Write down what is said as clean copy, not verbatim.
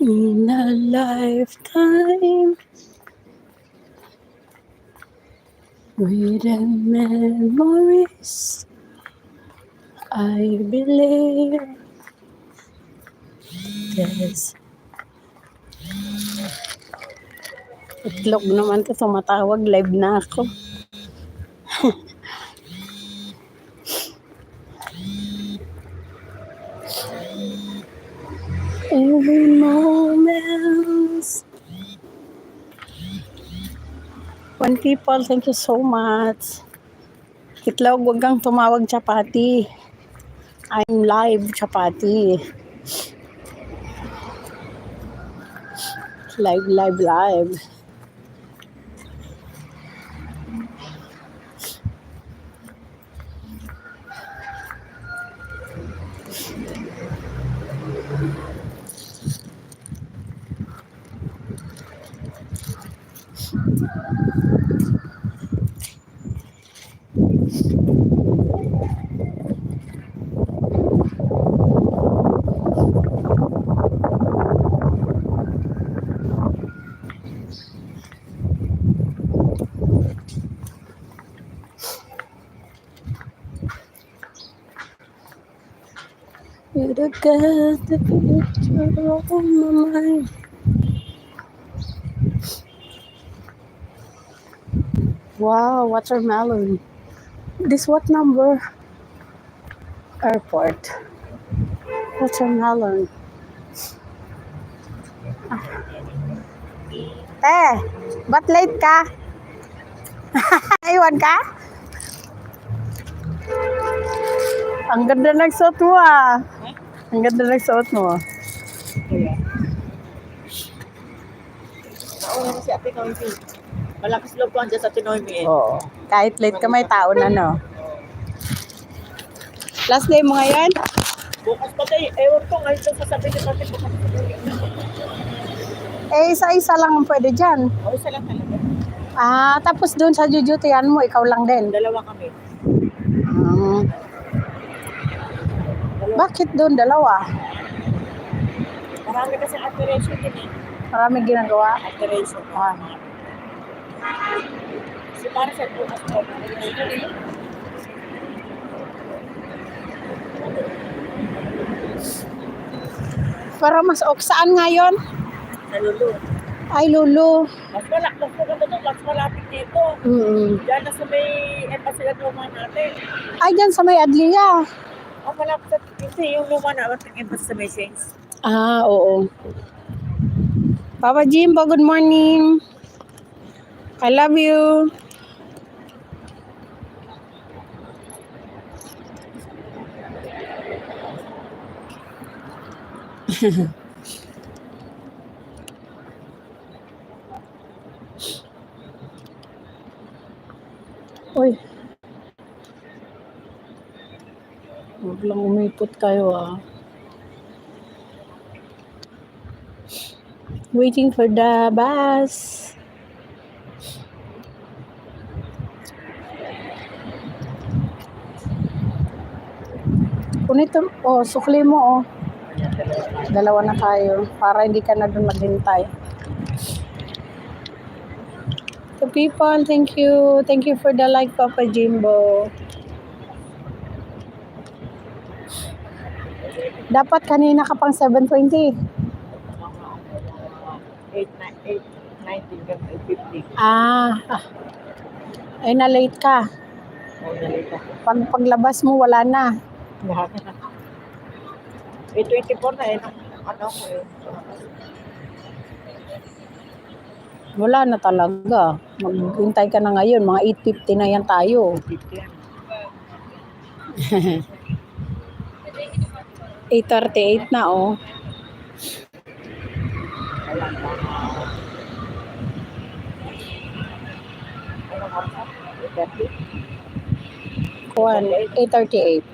In a lifetime, with the memories, I believe. Yes. Itlog naman to, tumatawag, live na ako. Every moment. One people, thank you so much. Itlog, wag kang tumawag, Chapati. I'm live, Chapati. Live. You got the picture on my mind. Wow, watermelon. This what number? Airport. Watermelon. Ba't late ka? Iwan ka? Ang ganda ng suot mo ah. Ang ganda ng suot mo. Nauna na si Ate Noemi. Malakas loob ko andyan sa Ate Noemi eh. Oo. Kahit late ka may tao na no. Last day mo ngayon? Bukas pa tayo. Ewan ko ngayon sa sasabihin ni Ate bukas pa tayo. Isa-isa lang ang pwede dyan. O, isa lang talaga. Tapos doon sa jujutian mo, ikaw lang din. Dalawa kami. Bakit doon dalawa? Marami kasi operation din eh. Marami ginagawa. Operation. Si Marcel bukas po. Para mas saan ngayon? Sa Lulu. Ay, Lulu. Mas malapit dito. Diyan na sa may embassy na luma natin. Ay, dyan sa may Adlia. Ang malapit sa kasi yung luma na ang embassy sa may Saints. Oo. Papa Jimbo, good morning. I love you. Uy. Huwag lang umipot kayo ah. Waiting for the bus. Kunito, sukli mo Dalawa na tayo para hindi ka na doon maghintay. So people, thank you. Thank you for the like, Papa Jimbo. Dapat kanina ka pang 7:20. 8:19, 8:50. Ay na-late ka. Na-late ka. Paglabas mo, wala na. 8:24 na eh. Ano ko eh. Wala na talaga. Maghintay ka na ngayon. Mga 8:50 na yan tayo. 8:38 na Kuwan, 8:38.